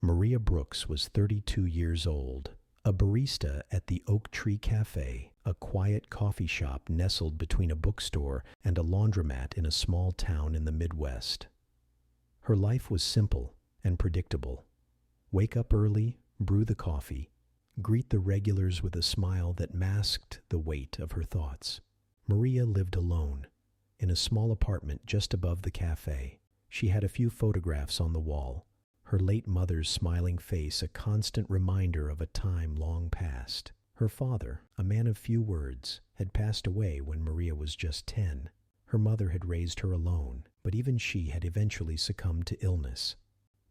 Maria Brooks was 32 years old, a barista at the Oak Tree Cafe, a quiet coffee shop nestled between a bookstore and a laundromat in a small town in the Midwest. Her life was simple and predictable. Wake up early, brew the coffee, greet the regulars with a smile that masked the weight of her thoughts. Maria lived alone, in a small apartment just above the cafe. She had a few photographs on the wall, her late mother's smiling face a constant reminder of a time long past. Her father, a man of few words, had passed away when Maria was just 10. Her mother had raised her alone, but even she had eventually succumbed to illness.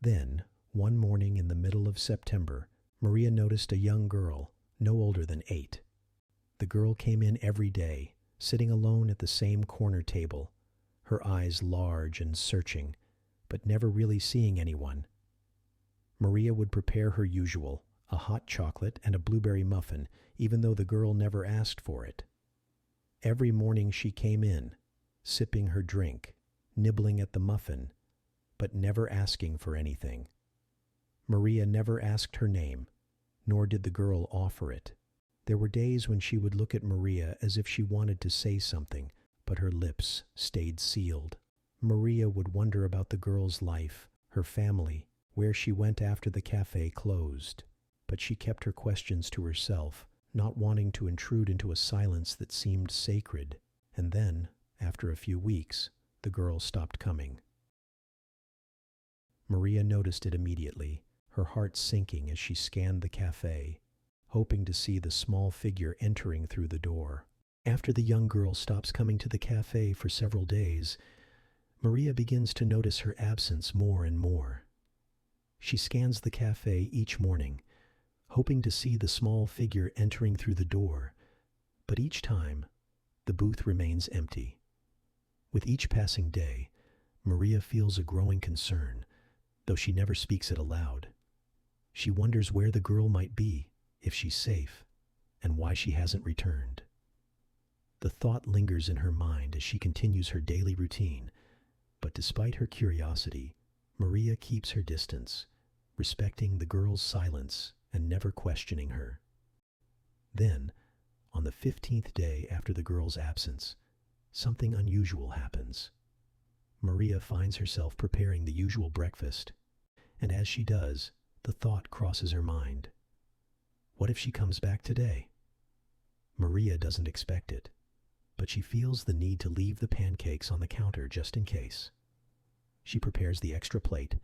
Then, one morning in the middle of September, Maria noticed a young girl, no older than 8. The girl came in every day, sitting alone at the same corner table, her eyes large and searching, but never really seeing anyone. Maria would prepare her usual, a hot chocolate and a blueberry muffin, even though the girl never asked for it. Every morning she came in, sipping her drink, nibbling at the muffin, but never asking for anything. Maria never asked her name, nor did the girl offer it. There were days when she would look at Maria as if she wanted to say something, but her lips stayed sealed. Maria would wonder about the girl's life, her family, where she went after the cafe closed. But she kept her questions to herself, not wanting to intrude into a silence that seemed sacred. And then, after a few weeks, the girl stopped coming. Maria noticed it immediately, her heart sinking as she scanned the cafe, hoping to see the small figure entering through the door. After the young girl stops coming to the cafe for several days, Maria begins to notice her absence more and more. She scans the cafe each morning, hoping to see the small figure entering through the door, but each time, the booth remains empty. With each passing day, Maria feels a growing concern, though she never speaks it aloud. She wonders where the girl might be, if she's safe, and why she hasn't returned. The thought lingers in her mind as she continues her daily routine, but despite her curiosity, Maria keeps her distance, respecting the girl's silence and never questioning her. Then, on the 15th day after the girl's absence, something unusual happens. Maria finds herself preparing the usual breakfast, and as she does, the thought crosses her mind. What if she comes back today? Maria doesn't expect it, but she feels the need to leave the pancakes on the counter just in case. She prepares the extra plate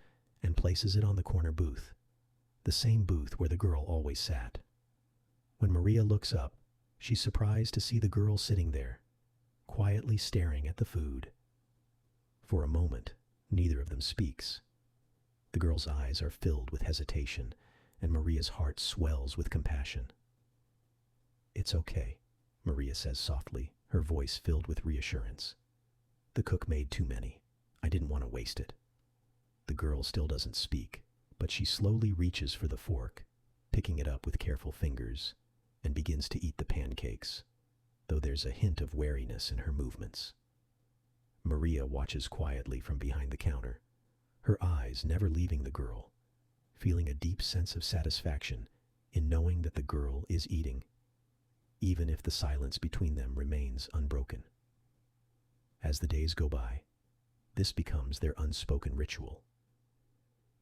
and places it on the corner booth, the same booth where the girl always sat. When Maria looks up, she's surprised to see the girl sitting there, quietly staring at the food. For a moment, neither of them speaks. The girl's eyes are filled with hesitation, and Maria's heart swells with compassion. "It's okay," Maria says softly, her voice filled with reassurance. "The cook made too many. I didn't want to waste it." The girl still doesn't speak, but she slowly reaches for the fork, picking it up with careful fingers, and begins to eat the pancakes, though there's a hint of wariness in her movements. Maria watches quietly from behind the counter, her eyes never leaving the girl, feeling a deep sense of satisfaction in knowing that the girl is eating, even if the silence between them remains unbroken. As the days go by, this becomes their unspoken ritual.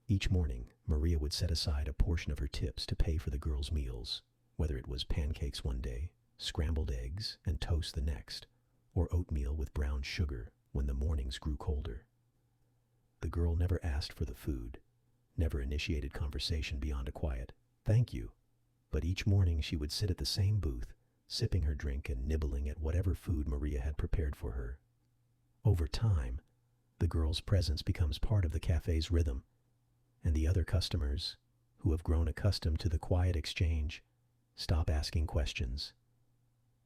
Each morning, Maria would set aside a portion of her tips to pay for the girl's meals, whether it was pancakes one day, scrambled eggs and toast the next, or oatmeal with brown sugar when the mornings grew colder. The girl never asked for the food, never initiated conversation beyond a quiet, "Thank you," but each morning she would sit at the same booth, sipping her drink and nibbling at whatever food Maria had prepared for her. Over time, the girl's presence becomes part of the cafe's rhythm, and the other customers, who have grown accustomed to the quiet exchange, stop asking questions.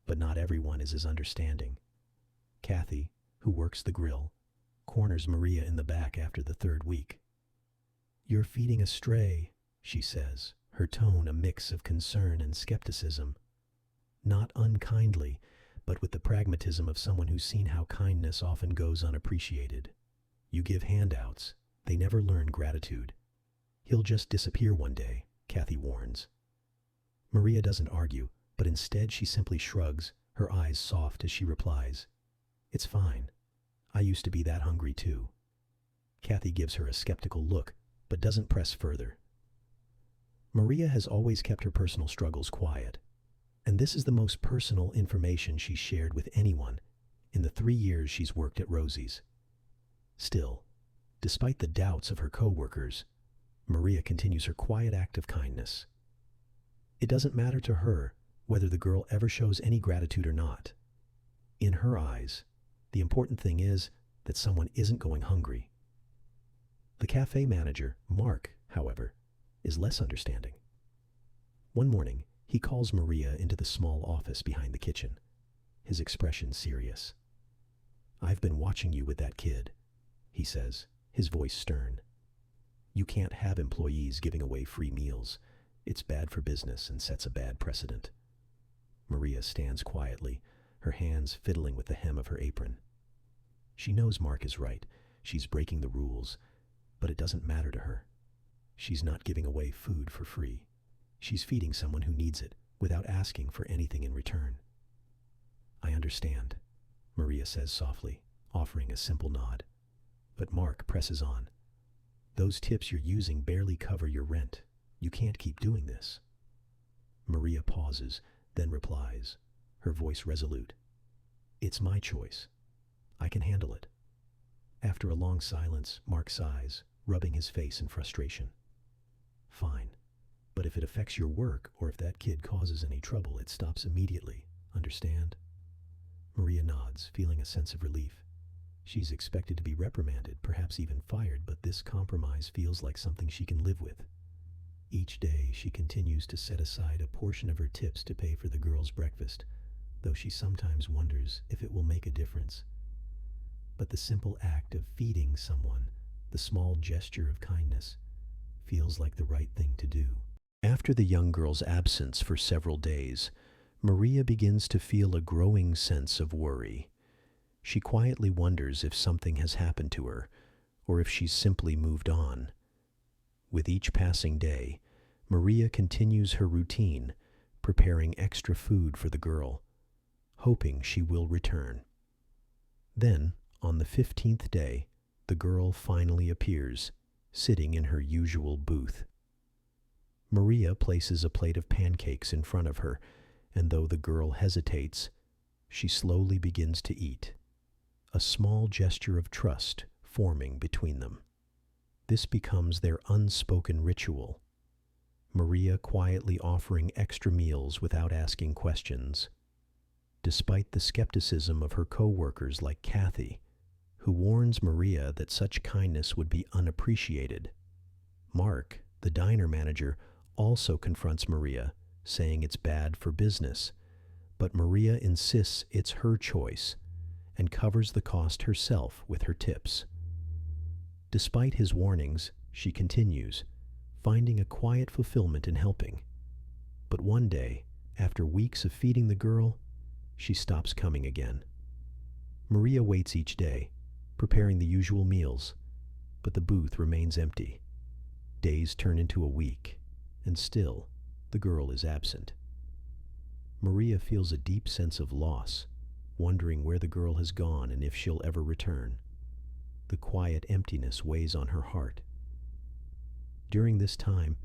But not everyone is as understanding. Kathy, who works the grill, corners Maria in the back after the 3rd week. "You're feeding a stray," she says, her tone a mix of concern and skepticism. Not unkindly, but with the pragmatism of someone who's seen how kindness often goes unappreciated. You give handouts, they never learn gratitude. He'll just disappear one day, Kathy warns. Maria doesn't argue, but instead she simply shrugs, her eyes soft as she replies, "It's fine. I used to be that hungry too." Kathy gives her a skeptical look, but doesn't press further. Maria has always kept her personal struggles quiet, and this is the most personal information she's shared with anyone in the 3 years she's worked at Rosie's. Still, despite the doubts of her co-workers, Maria continues her quiet act of kindness. It doesn't matter to her whether the girl ever shows any gratitude or not. In her eyes, the important thing is that someone isn't going hungry. The cafe manager, Mark, however, is less understanding. One morning, he calls Maria into the small office behind the kitchen, his expression serious. "I've been watching you with that kid," he says, his voice stern. "You can't have employees giving away free meals. It's bad for business and sets a bad precedent." Maria stands quietly, her hands fiddling with the hem of her apron. She knows Mark is right. She's breaking the rules, but it doesn't matter to her. She's not giving away food for free. She's feeding someone who needs it without asking for anything in return. "I understand," Maria says softly, offering a simple nod. But Mark presses on. "Those tips you're using barely cover your rent. You can't keep doing this." Maria pauses, then replies, her voice resolute. "It's my choice. I can handle it." After a long silence, Mark sighs, rubbing his face in frustration. "Fine. But if it affects your work or if that kid causes any trouble, it stops immediately. Understand?" Maria nods, feeling a sense of relief. She's expected to be reprimanded, perhaps even fired, but this compromise feels like something she can live with. Each day, she continues to set aside a portion of her tips to pay for the girls' breakfast, though she sometimes wonders if it will make a difference. But the simple act of feeding someone, the small gesture of kindness, feels like the right thing to do. After the young girl's absence for several days, Maria begins to feel a growing sense of worry. She quietly wonders if something has happened to her, or if she's simply moved on. With each passing day, Maria continues her routine, preparing extra food for the girl, hoping she will return. Then, on the 15th day, the girl finally appears, sitting in her usual booth. Maria places a plate of pancakes in front of her, and though the girl hesitates, she slowly begins to eat, a small gesture of trust forming between them. This becomes their unspoken ritual, Maria quietly offering extra meals without asking questions. Despite the skepticism of her co-workers like Kathy, who warns Maria that such kindness would be unappreciated, Mark, the diner manager, also confronts Maria, saying it's bad for business, but Maria insists it's her choice and covers the cost herself with her tips. Despite his warnings, she continues, finding a quiet fulfillment in helping. But one day, after weeks of feeding the girl, she stops coming again. Maria waits each day, preparing the usual meals, but the booth remains empty. Days turn into a week, and still, the girl is absent. Maria feels a deep sense of loss, wondering where the girl has gone and if she'll ever return. The quiet emptiness weighs on her heart. During this time,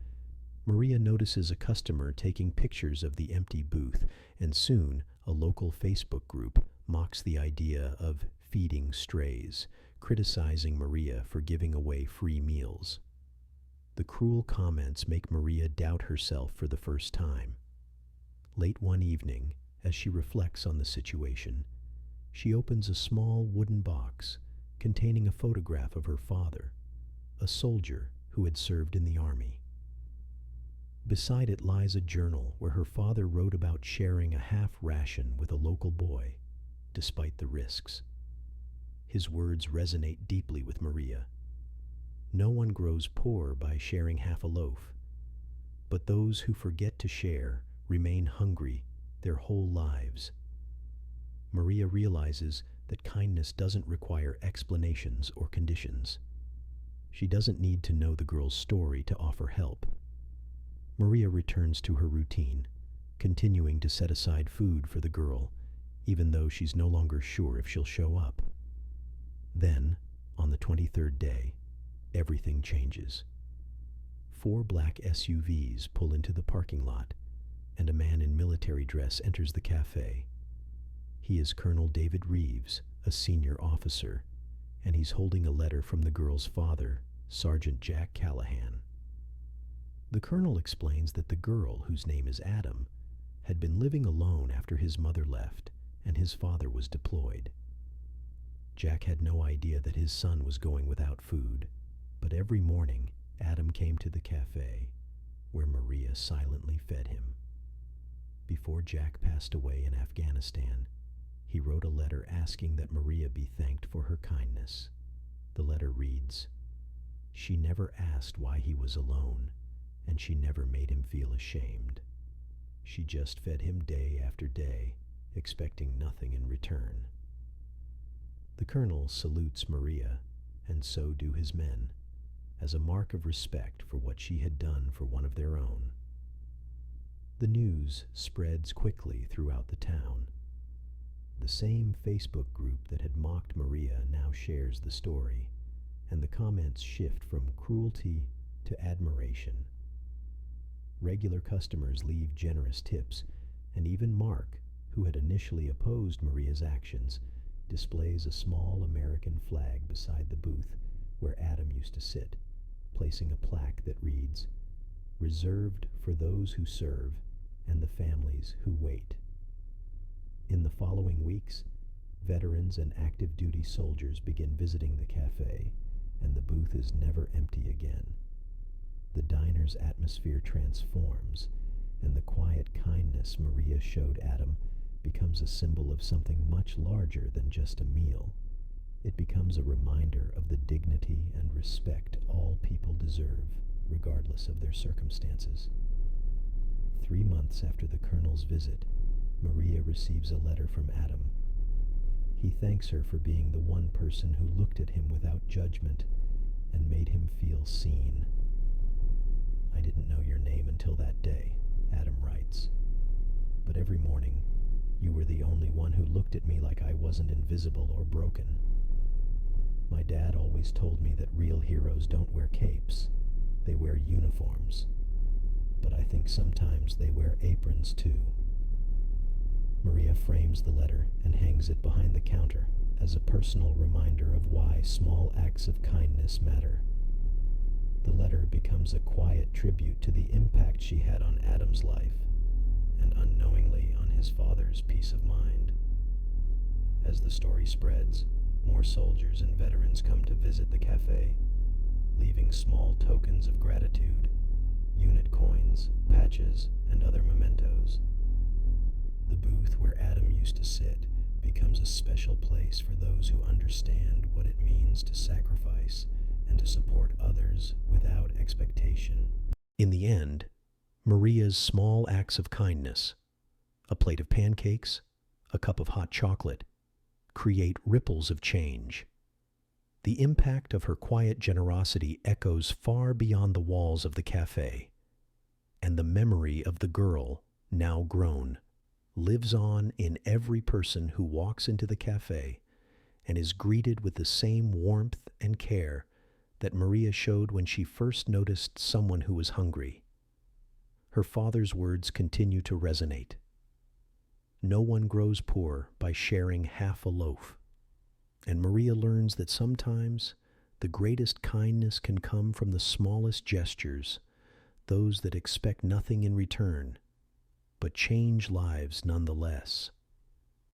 Maria notices a customer taking pictures of the empty booth, and soon a local Facebook group mocks the idea of feeding strays, criticizing Maria for giving away free meals. The cruel comments make Maria doubt herself for the first time. Late one evening, as she reflects on the situation, she opens a small wooden box containing a photograph of her father, a soldier who had served in the army. Beside it lies a journal where her father wrote about sharing a half ration with a local boy, despite the risks. His words resonate deeply with Maria. No one grows poor by sharing half a loaf, but those who forget to share remain hungry their whole lives. Maria realizes that kindness doesn't require explanations or conditions. She doesn't need to know the girl's story to offer help. Maria returns to her routine, continuing to set aside food for the girl, even though she's no longer sure if she'll show up. Then, on the 23rd day, everything changes. 4 black SUVs pull into the parking lot, and a man in military dress enters the cafe. He is Colonel David Reeves, a senior officer, and he's holding a letter from the girl's father, Sergeant Jack Callahan. The colonel explains that the girl, whose name is Adam, had been living alone after his mother left and his father was deployed. Jack had no idea that his son was going without food, but every morning Adam came to the cafe, where Maria silently fed him. Before Jack passed away in Afghanistan, he wrote a letter asking that Maria be thanked for her kindness. The letter reads, "She never asked why he was alone, and she never made him feel ashamed. She just fed him day after day, expecting nothing in return." The colonel salutes Maria, and so do his men, as a mark of respect for what she had done for one of their own. The news spreads quickly throughout the town. The same Facebook group that had mocked Maria now shares the story, and the comments shift from cruelty to admiration. Regular customers leave generous tips, and even Mark, who had initially opposed Maria's actions, displays a small American flag beside the booth where Adam used to sit, placing a plaque that reads, "Reserved for those who serve and the families who wait." In the following weeks, veterans and active duty soldiers begin visiting the cafe, and the booth is never empty again. The diner's atmosphere transforms, and the quiet kindness Maria showed Adam becomes a symbol of something much larger than just a meal. It becomes a reminder of the dignity and respect all people deserve, regardless of their circumstances. 3 months after the colonel's visit, Maria receives a letter from Adam. He thanks her for being the one person who looked at him without judgment and made him feel seen. "I didn't know your name until that day," Adam writes. "But every morning, you were the only one who looked at me like I wasn't invisible or broken. My dad always told me that real heroes don't wear capes, they wear uniforms. But I think sometimes they wear aprons too." Maria frames the letter and hangs it behind the counter as a personal reminder of why small acts of kindness matter. The letter becomes a quiet tribute to the impact she had on Adam's life, and unknowingly on his father's peace of mind. As the story spreads, more soldiers and veterans come to visit the cafe, leaving small tokens of gratitude, unit coins, patches, and other mementos. The booth where Adam used to sit becomes a special place for those who understand what it means to sacrifice and to support others without expectation. In the end, Maria's small acts of kindness, a plate of pancakes, a cup of hot chocolate, create ripples of change. The impact of her quiet generosity echoes far beyond the walls of the cafe, and the memory of the girl, now grown, lives on in every person who walks into the cafe and is greeted with the same warmth and care that Maria showed when she first noticed someone who was hungry. Her father's words continue to resonate. No one grows poor by sharing half a loaf. And Maria learns that sometimes the greatest kindness can come from the smallest gestures, those that expect nothing in return, but change lives nonetheless.